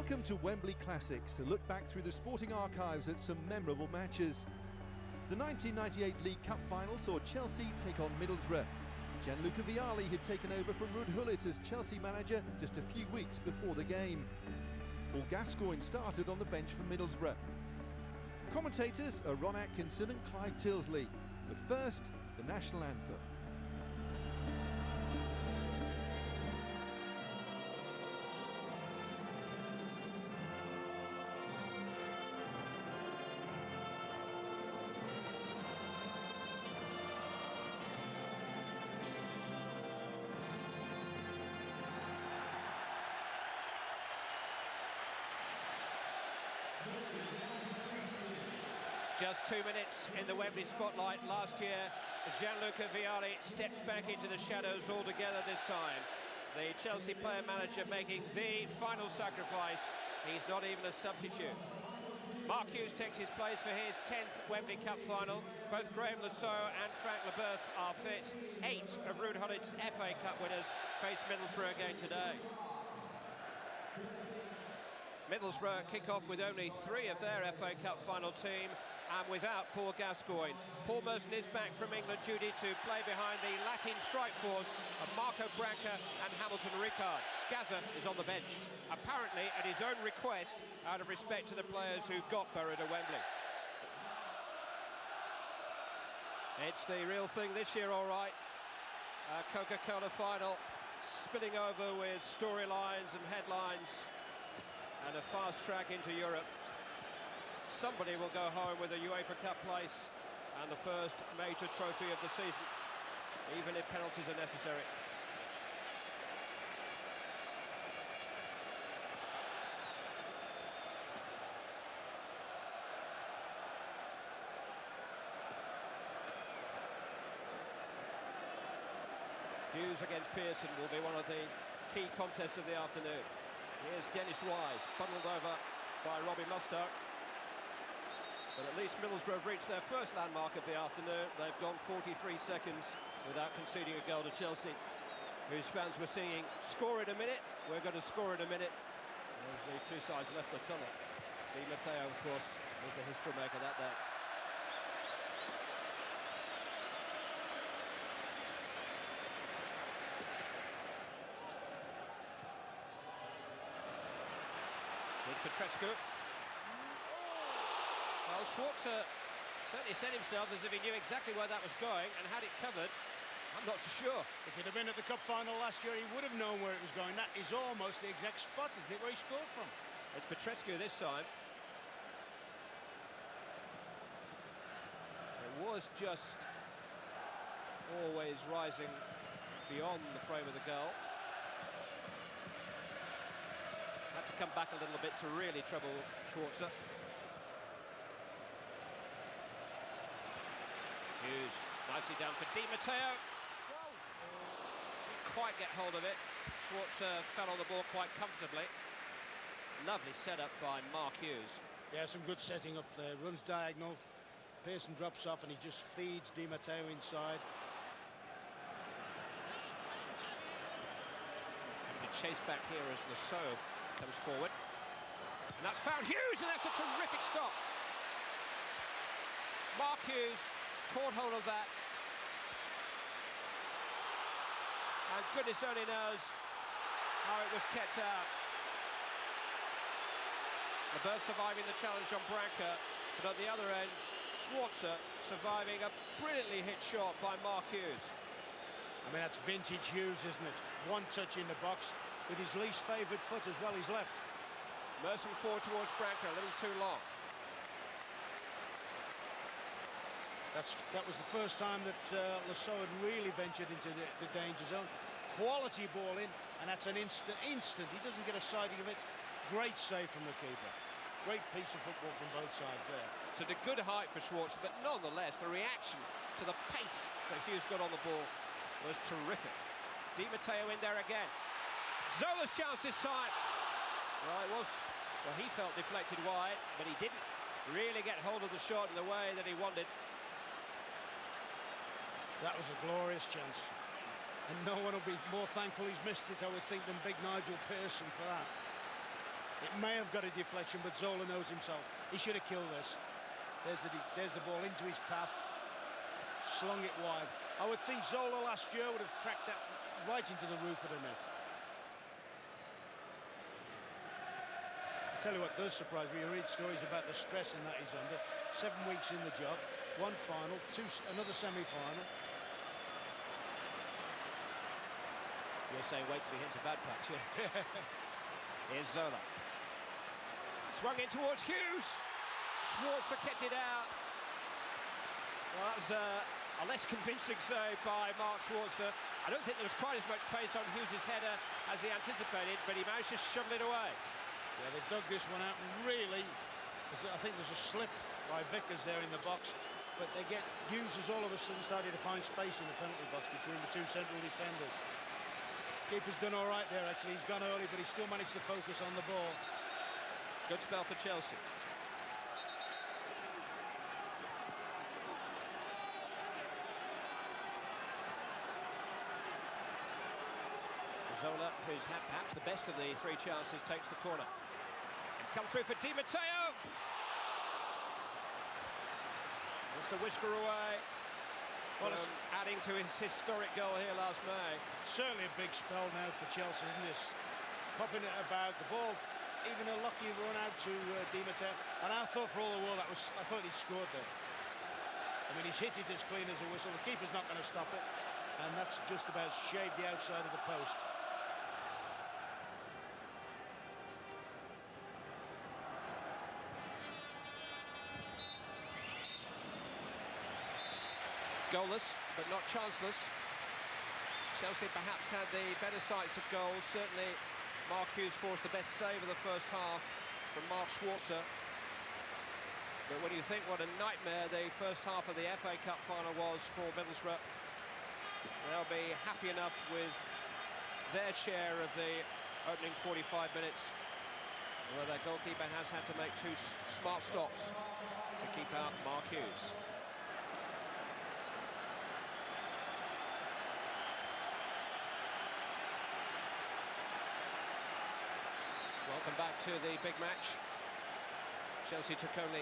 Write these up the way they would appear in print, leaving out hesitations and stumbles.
Welcome to Wembley Classics, a look back through the sporting archives at some memorable matches. The 1998 League Cup final saw Chelsea take on Middlesbrough. Gianluca Vialli had taken over from Ruud Gullit as Chelsea manager just a few weeks before the game. Paul Gascoigne started on the bench for Middlesbrough. Commentators are Ron Atkinson and Clive Tilsley. But first, the national anthem. Just 2 minutes in the Wembley spotlight last year. Gianluca Vialli steps back into the shadows altogether this time. The Chelsea player-manager making the final sacrifice. He's not even a substitute. Mark Hughes takes his place for his 10th Wembley Cup final. Both Graham Lasso and Frank Leboeuf are fit. 8 of Ruud Gullit's FA Cup winners face Middlesbrough again today. Middlesbrough kick off with only 3 of their FA Cup final team and without Paul Gascoigne. Paul Merson is back from England duty to play behind the Latin strike force of Marco Branca and Hamilton Ricard. Gazza is on the bench, apparently at his own request, out of respect to the players who got buried at Wembley. It's the real thing this year, all right. Coca-Cola final spilling over with storylines and headlines and a fast track into Europe. Somebody will go home with a UEFA Cup place and the first major trophy of the season, even if penalties are necessary. Hughes against Pearson will be one of the key contests of the afternoon. Here's Dennis Wise, bundled over by Robbie Mustoe. But at least Middlesbrough have reached their first landmark of the afternoon. They've gone 43 seconds without conceding a goal to Chelsea, whose fans were singing, "Score in a minute, we're going to score in a minute," as the two sides left the tunnel. Di Matteo, of course, was the history maker that day. Here's Petrescu. Well, Schwarzer certainly set himself as if he knew exactly where that was going and had it covered. I'm not so sure. If he'd have been at the cup final last year, he would have known where it was going. That is almost the exact spot, isn't it, where he scored from? It's Petrescu this time. It was just always rising beyond the frame of the goal. Had to come back a little bit to really trouble Schwarzer. Hughes nicely down for Di Matteo. Didn't quite get hold of it. Schwarzer fell on the ball quite comfortably. Lovely setup by Mark Hughes. Yeah, some good setting up there. Runs diagonal. Pearson drops off and he just feeds Di Matteo inside. And the chase back here as Lasso comes forward. And that's found Hughes, and that's a terrific stop. Mark Hughes caught hold of that, and goodness only knows how it was kept out. Leboeuf surviving the challenge on Branca, but at the other end, Schwarzer surviving a brilliantly hit shot by Mark Hughes. I mean, that's vintage Hughes, isn't it? One touch in the box with his least favoured foot as well, his left. Merson forward towards Branca, a little too long. That was the first time that Lasso had really ventured into the danger zone. Quality ball in, and that's an instant. He doesn't get a sighting of it. Great save from the keeper. Great piece of football from both sides there. So the good height for Schwarzer, but nonetheless, the reaction to the pace that Hughes got on the ball was terrific. Di Matteo in there again. Zola's chance this time. Well, he felt deflected wide, but he didn't really get hold of the shot in the way that he wanted. That was a glorious chance. And no one will be more thankful he's missed it, I would think, than big Nigel Pearson for that. It may have got a deflection, but Zola knows himself. He should have killed this. There's the ball into his path. Slung it wide. I would think Zola last year would have cracked that right into the roof of the net. I tell you what does surprise me, you read stories about the stress that he's under. 7 weeks in the job, one final, another semi-final. You're saying wait till he hits a bad patch, yeah? Here's Zola. Swung in towards Hughes. Schwarzer kept it out. Well, that was a less convincing save by Mark Schwarzer. I don't think there was quite as much pace on Hughes' header as he anticipated, but he managed to shovel it away. Yeah, they dug this one out, and really, I think there's a slip by Vickers there in the box, but Hughes has all of a sudden started to find space in the penalty box between the two central defenders. Keeper's done all right there, actually. He's gone early, but he still managed to focus on the ball. Good spell for Chelsea. Zola, who's had perhaps the best of the 3 chances, takes the corner. And come through for Di Matteo. Just a whisker away. Adding to his historic goal here last May. Certainly a big spell now for Chelsea, isn't this? Popping it about, the ball, even a lucky run out to Di Matteo. And I thought for all the world, I thought he'd scored there. I mean, he's hit it as clean as a whistle. The keeper's not going to stop it. And that's just about shaved the outside of the post. Goalless, but not chanceless. Chelsea perhaps had the better sights of goals. Certainly, Mark Hughes forced the best save of the first half from Mark Schwarzer. But when you think what a nightmare the first half of the FA Cup final was for Middlesbrough, they'll be happy enough with their share of the opening 45 minutes, where their goalkeeper has had to make 2 smart stops to keep out Mark Hughes. Welcome back to the big match. Chelsea took only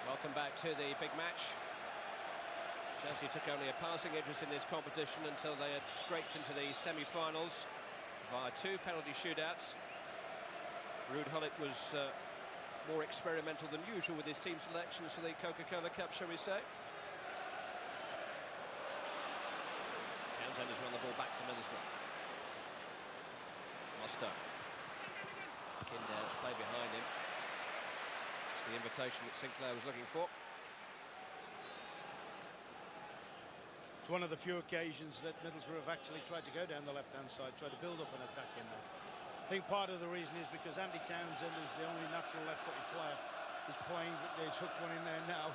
Welcome back to the big match. Chelsea took only a passing interest in this competition until they had scraped into the semi-finals via 2 penalty shootouts. Ruud Gullit was more experimental than usual with his team selections for the Coca-Cola Cup, shall we say. Townsend has run the ball back for Middlesbrough. Muster. Kinder's play behind him. It's the invitation that Sinclair was looking for. It's one of the few occasions that Middlesbrough have actually tried to go down the left-hand side, try to build up an attack in there. I think part of the reason is because Andy Townsend is the only natural left-footed player. He's hooked one in there now.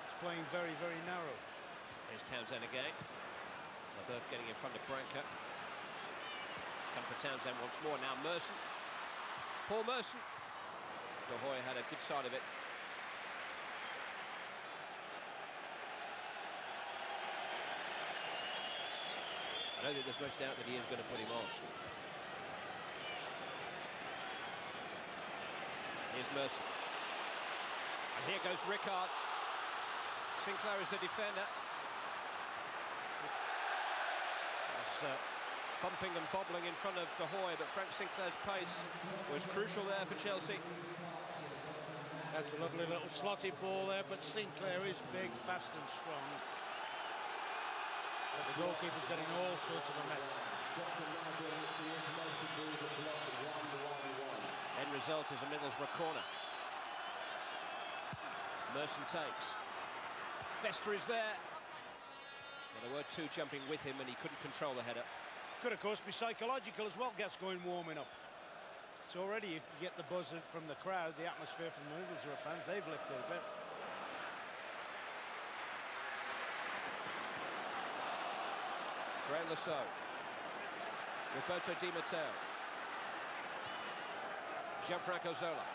He's playing very, very narrow. Here's Townsend again. Both getting in front of Branca. It's come for Townsend once more. Now Merson. Paul Merson. De Hoy had a good side of it. I don't think there's much doubt that he is going to put him on. Here's Merson. And here goes Rickard. Sinclair is the defender. Bumping and bobbling in front of De Hoy, but Frank Sinclair's pace was crucial there for Chelsea. That's a lovely little slotted ball there, but Sinclair is big, fast and strong. But the goalkeeper's getting all sorts of a mess. End result is a Middlesbrough corner. Merson takes. Fester is there. Well, there were 2 jumping with him and he couldn't control the header. Could, of course, be psychological as well, Gascoigne warming up. So already you get the buzz from the crowd, the atmosphere from the Middlesbrough fans. They've lifted a bit. Graham Lasso. Roberto Di Matteo. Gianfranco Zola.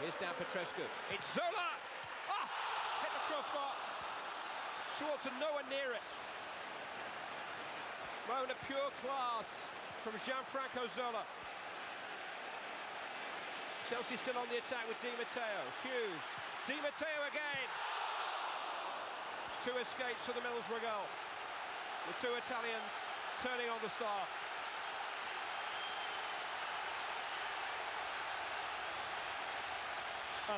Here's Dan Petrescu. It's Zola! Ah! Hit the crossbar. Schwarzer nowhere near it. Moment of pure class from Gianfranco Zola. Chelsea still on the attack with Di Matteo. Hughes. Di Matteo again. 2 escapes for the Middlesbrough goal. The 2 Italians turning on the star.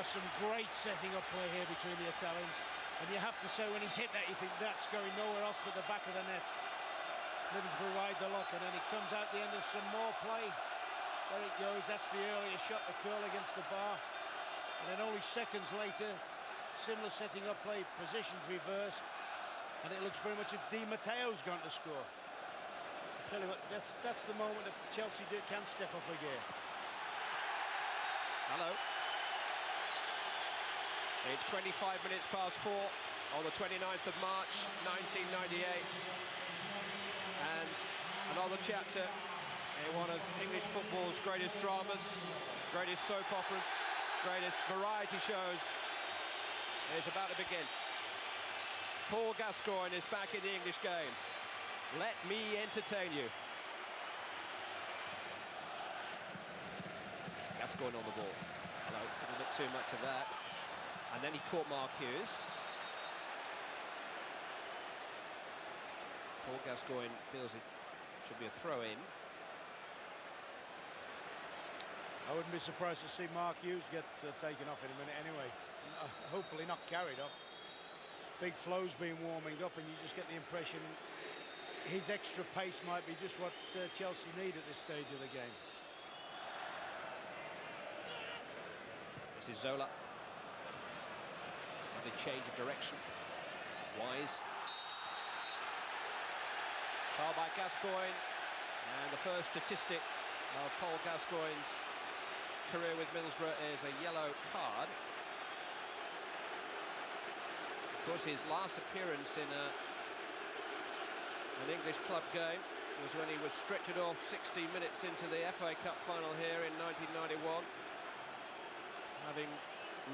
Some great setting up play here between the Italians. And you have to say, when he's hit that, you think that's going nowhere else but the back of the net. Middlesbrough ride the lock, and then he comes out the end of some more play. There it goes, that's the earlier shot, the curl against the bar. And then only seconds later, similar setting up play, positions reversed. And it looks very much as Di Matteo's going to score. I tell you what, that's the moment that Chelsea can step up a gear. Hello. It's 25 minutes past 4 on the 29th of March, 1998. And another chapter in one of English football's greatest dramas, greatest soap operas, greatest variety shows is about to begin. Paul Gascoigne is back in the English game. Let me entertain you. Gascoigne on the ball. Hello, couldn't look too much of that. And then he caught Mark Hughes. Paul Gascoigne feels it should be a throw-in. I wouldn't be surprised to see Mark Hughes get taken off in a minute anyway. Hopefully not carried off. Big flow's been warming up, and you just get the impression his extra pace might be just what Chelsea need at this stage of the game. This is Zola. The change of direction. Wise. Foul by Gascoigne. And the first statistic of Paul Gascoigne's career with Middlesbrough is a yellow card. Of course, his last appearance in an English club game was when he was stretchered off 60 minutes into the FA Cup final here in 1991. Having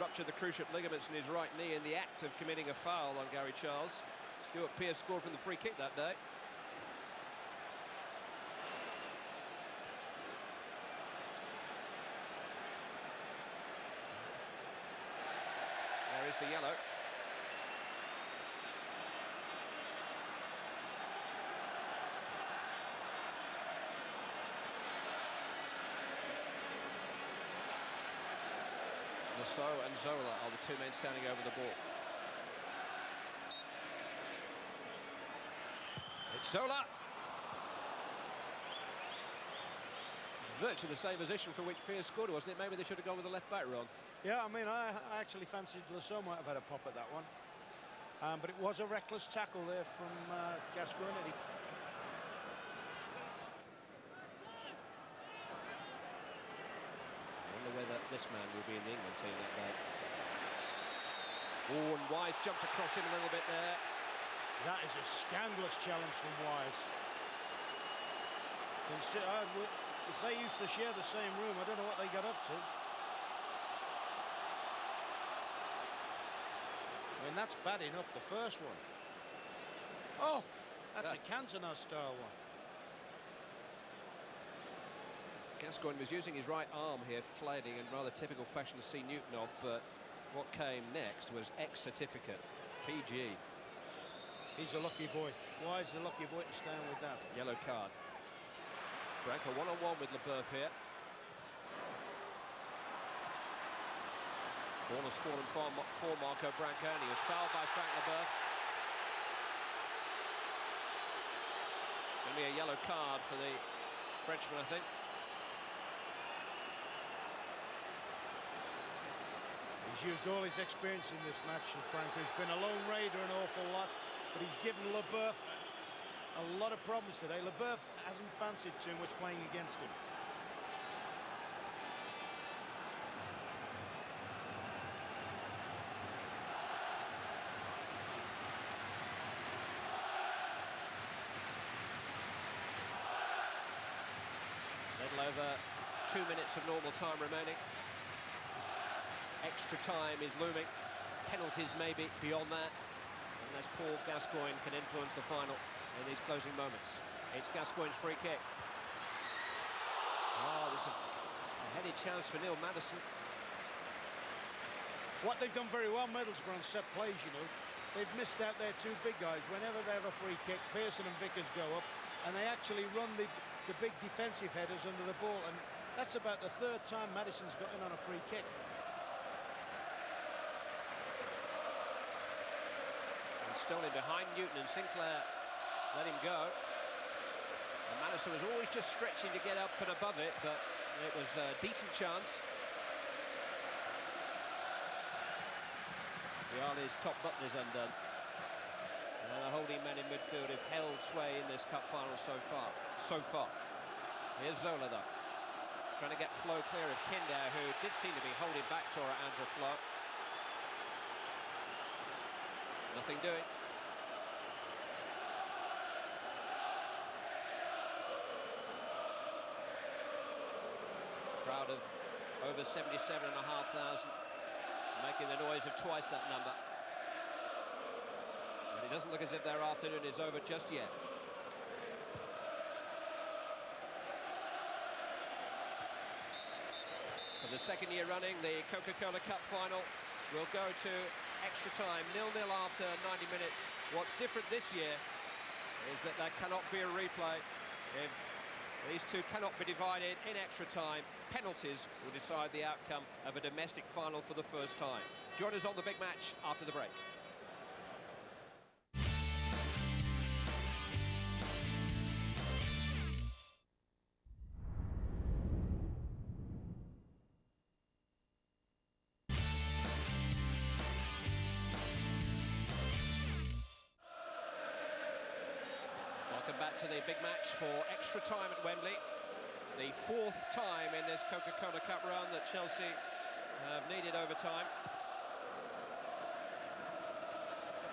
ruptured the cruciate ligaments in his right knee in the act of committing a foul on Gary Charles. Stuart Pearce scored from the free kick that day. There is the yellow. Lasso and Zola are the 2 men standing over the ball. It's Zola. Virtually the same position for which Pearce scored, wasn't it? Maybe they should have gone with the left back, Ron. Yeah, I mean, I actually fancied Lasso might have had a pop at that one. But it was a reckless tackle there from Gascoigne. Whether this man will be in the England team that day. Oh, and Wise jumped across him a little bit there. That is a scandalous challenge from Wise. If they used to share the same room, I don't know what they got up to. I mean, that's bad enough, the first one. Oh, that's a Cantona-style one. Gascoigne was using his right arm here, flailing in rather typical fashion to see Newton off, but what came next was X certificate, PG. He's a lucky boy. Why is the lucky boy to stand with that? Yellow card. Branco one-on-one with LeBeuf here. Ball has fallen for Marco Branco, and he was fouled by Frank LeBeuf. Going to be a yellow card for the Frenchman, I think. He's used all his experience in this match as Branco. He's been a lone raider an awful lot, but he's given LeBeuf a lot of problems today. LeBeuf hasn't fancied too much playing against him. Little over 2 minutes of normal time remaining. Extra time is looming. Penalties maybe beyond that. unless Paul Gascoigne can influence the final in these closing moments. It's Gascoigne's free kick. Oh, there's a heady chance for Neil Maddison. What they've done very well, Middlesbrough, on set plays, you know. They've missed out their two big guys. Whenever they have a free kick, Pearson and Vickers go up, and they actually run the big defensive headers under the ball, and that's about the third time Maddison's got in on a free kick. And Stolen behind Newton, and Sinclair let him go. And Maddison was always just stretching to get up and above it, but it was a decent chance. Vialli's top button is undone. And the holding men in midfield have held sway in this cup final so far. Here's Zola, though. Trying to get Flo clear of Kinder, who did seem to be holding back Tora Andra Flo. Nothing doing. Crowd of over 77,500, making the noise of twice that number. But it doesn't look as if their afternoon is over just yet. For the second year running, the Coca-Cola Cup final will go to extra time, 0-0 after 90 minutes. What's different this year is that there cannot be a replay. If these two cannot be divided in extra time, penalties will decide the outcome of a domestic final for the first time. Join us on the big match after the break. Welcome back to the big match for extra time at Wembley. The fourth time in this Coca-Cola Cup run that Chelsea have needed overtime.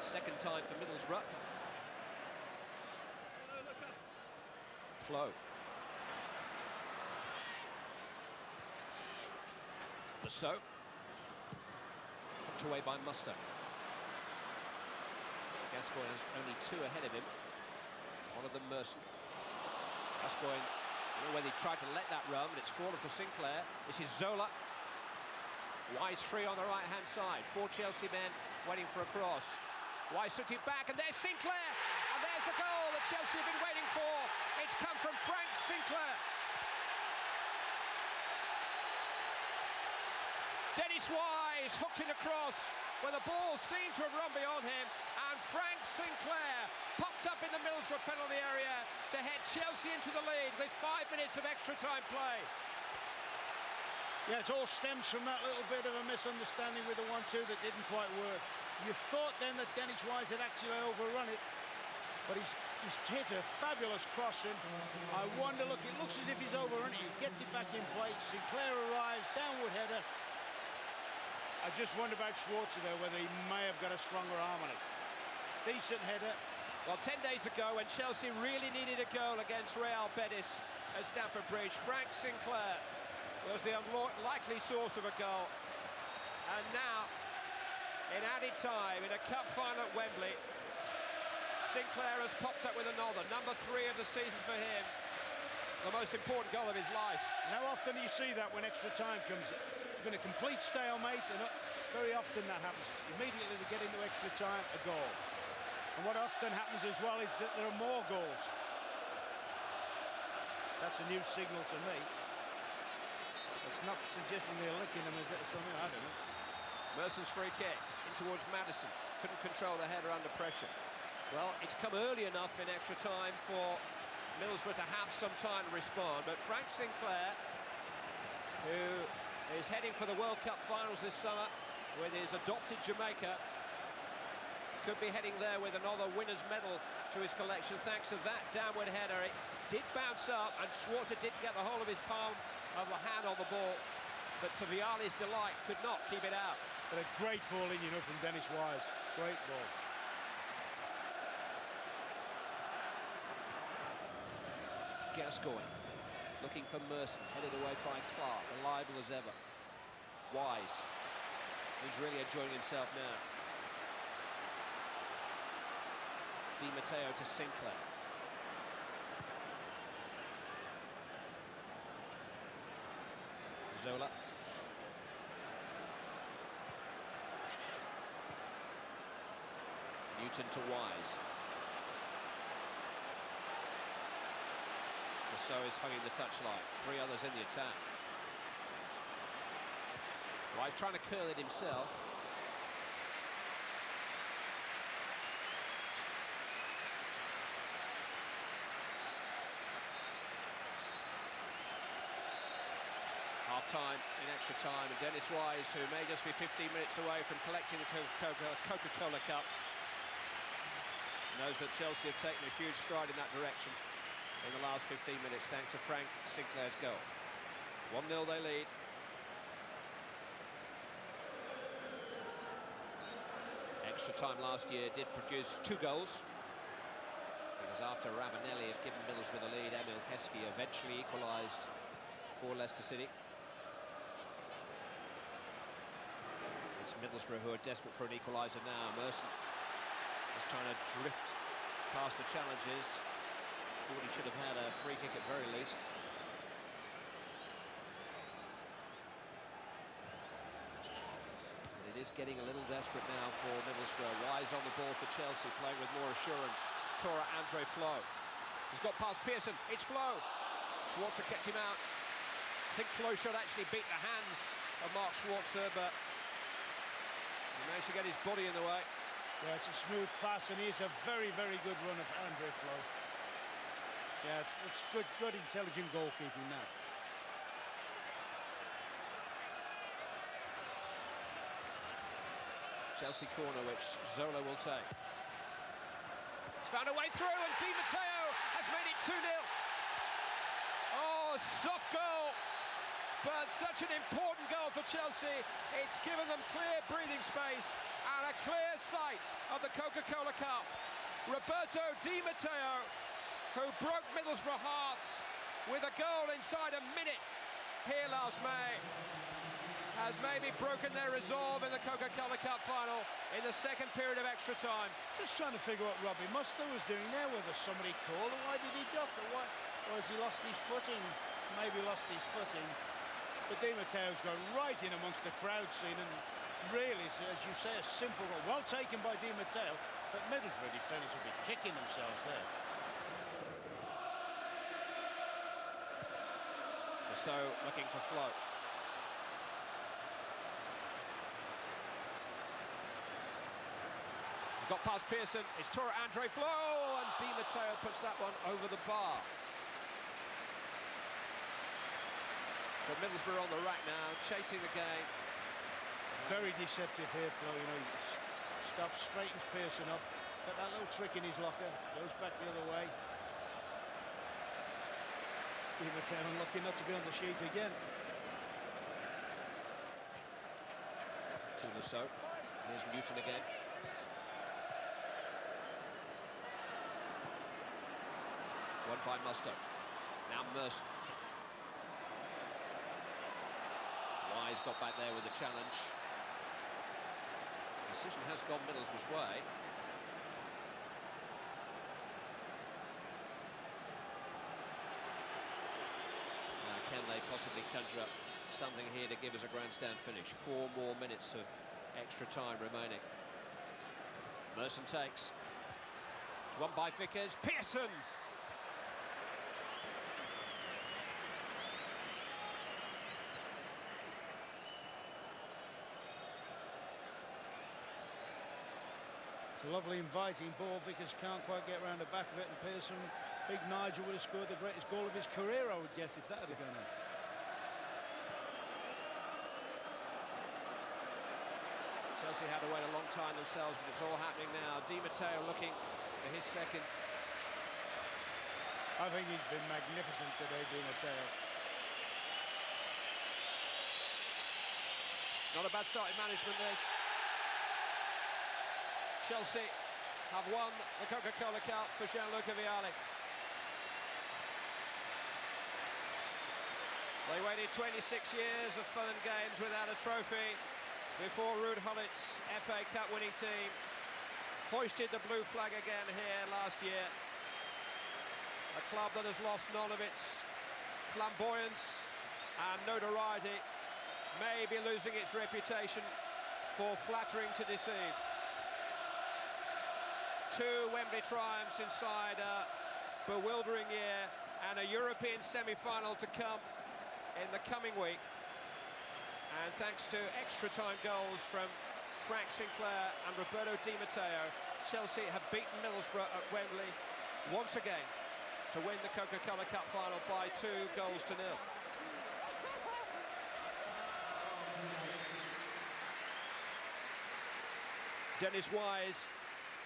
Second time for Middlesbrough. Flo. So, put away by Muster. Gascoigne has only two ahead of him. One of them Merson. Gascoigne, I don't know whether he tried to let that run, but it's fallen for Sinclair. This is Zola. Wise free on the right-hand side. Four Chelsea men waiting for a cross. Wise took it back, and there's Sinclair! And there's the goal that Chelsea have been waiting for. It's come from Frank Sinclair. Dennis Wise hooked it across where the ball seemed to have run beyond him, and Frank Sinclair popped up in the Middlesbrough penalty area to head Chelsea into the lead with 5 minutes of extra time play. Yeah, it all stems from that little bit of a misunderstanding with the 1-2 that didn't quite work. You thought then that Dennis Wise had actually overrun it, but he's hit a fabulous crossing. I wonder, look, it looks as if he's overrun it. He gets it back in place. Sinclair arrives, downward header. I just wonder about Schwarzer there, whether he may have got a stronger arm on it. Decent header. Well, 10 days ago, when Chelsea really needed a goal against Real Betis at Stamford Bridge, Frank Sinclair was the unlikely source of a goal. And now, in added time, in a cup final at Wembley, Sinclair has popped up with another, number 3 of the season for him. The most important goal of his life. And how often do you see that when extra time comes? It's been a complete stalemate, and very often that happens. Immediately they get into extra time, a goal. And what often happens as well is that there are more goals. That's a new signal to me. It's not suggesting they're licking them, is it something? I don't know. Merson's free kick in towards Maddison. Couldn't control the header under pressure. Well, it's come early enough in extra time for Middlesbrough to have some time to respond, but Frank Sinclair, who is heading for the World Cup finals this summer with his adopted Jamaica, could be heading there with another winner's medal to his collection thanks to that downward header. It did bounce up, and Schwarzer did get the whole of his palm of the hand on the ball, but to Vialli's delight could not keep it out. But a great ball in, you know, from Dennis Wise. Great ball. Gascoigne looking for Merson, headed away by Clark, reliable as ever. Wise, he's really enjoying himself now. Di Matteo to Sinclair. Zola. Newton to Wise. So is hugging the touchline. 3 others in the attack. Wise trying to curl it himself. Half-time in extra time, and Dennis Wise, who may just be 15 minutes away from collecting the Coca-Cola Cup, knows that Chelsea have taken a huge stride in that direction in the last 15 minutes, thanks to Frank Sinclair's goal. 1-0 they lead. Extra time last year did produce 2 goals, because after Ravanelli had given Middlesbrough the lead, Emil Heskey eventually equalised for Leicester City. It's Middlesbrough who are desperate for an equaliser now. Merson is trying to drift past the challenges. Thought he should have had a free kick at very least. And it is getting a little desperate now for Middlesbrough. Wise on the ball for Chelsea, playing with more assurance. Tora Andre Flo. He's got past Pearson. It's Flo. Schwarzer kept him out. I think Flo should actually beat the hands of Mark Schwarzer, but he managed to get his body in the way. Yeah, it's a smooth pass, and he is a very, very good run of Andre Flo. Yeah, it's good, intelligent goalkeeping, that. Chelsea corner, which Zola will take. He's found a way through, and Di Matteo has made it 2-0. Oh, soft goal, but such an important goal for Chelsea. It's given them clear breathing space and a clear sight of the Coca-Cola Cup. Roberto Di Matteo, who broke Middlesbrough hearts with a goal inside a minute here last May, has maybe broken their resolve in the Coca-Cola Cup final in the second period of extra time. Just trying to figure what Robbie Mustoe was doing there. Whether somebody called, or why did he duck, or has he lost his footing? Maybe lost his footing. But Di Matteo's gone right in amongst the crowd scene, and really, as you say, a simple goal. Well taken by Di Matteo, but Middlesbrough defenders will be kicking themselves there. So looking for Flo. Got past Pearson, it's Tora Andre Flo, and Di Matteo puts that one over the bar. But Middlesbrough on the rack now, chasing the game. Very deceptive here, Flo. You know, he stops, straightens Pearson up, got that little trick in his locker, goes back the other way. Di Matteo unlucky not to be on the sheet again. To Lasso. Here's Newton again. Won by Mustoe. Now Merson. Wise got back there with the challenge. Decision has gone Middlesbrough's way. Now, can they possibly conjure up something here to give us a grandstand finish? 4 more minutes of extra time remaining. Merson takes. It's won by Vickers. Pearson! It's a lovely inviting ball. Vickers can't quite get around the back of it, and Pearson, big Nigel, would have scored the greatest goal of his career, I would guess, if that had gone in. Chelsea had to wait a long time themselves, but it's all happening now. Di Matteo looking for his second. I think he's been magnificent today, Di Matteo. Not a bad start in management, this. Chelsea have won the Coca-Cola Cup for Gianluca Vialli. They waited 26 years of fun and games without a trophy before Ruud Gullit's FA Cup winning team hoisted the blue flag again here last year. A club that has lost none of its flamboyance and notoriety, may be losing its reputation for flattering to deceive. 2 Wembley triumphs inside a bewildering year, and a European semi-final to come in the coming week. And thanks to extra time goals from Frank Sinclair and Roberto Di Matteo, Chelsea have beaten Middlesbrough at Wembley once again to win the Coca-Cola Cup final by 2 goals to 0. Dennis Wise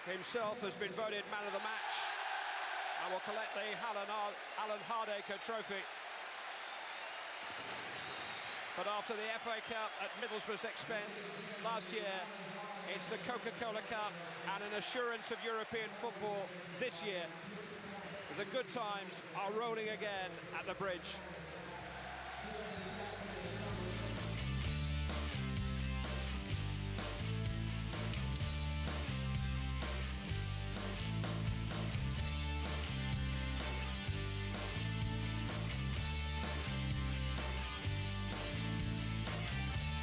himself has been voted man of the match and will collect the Alan Hardacre trophy. But after the FA Cup at Middlesbrough's expense last year, it's the Coca-Cola Cup and an assurance of European football this year. The good times are rolling again at the Bridge.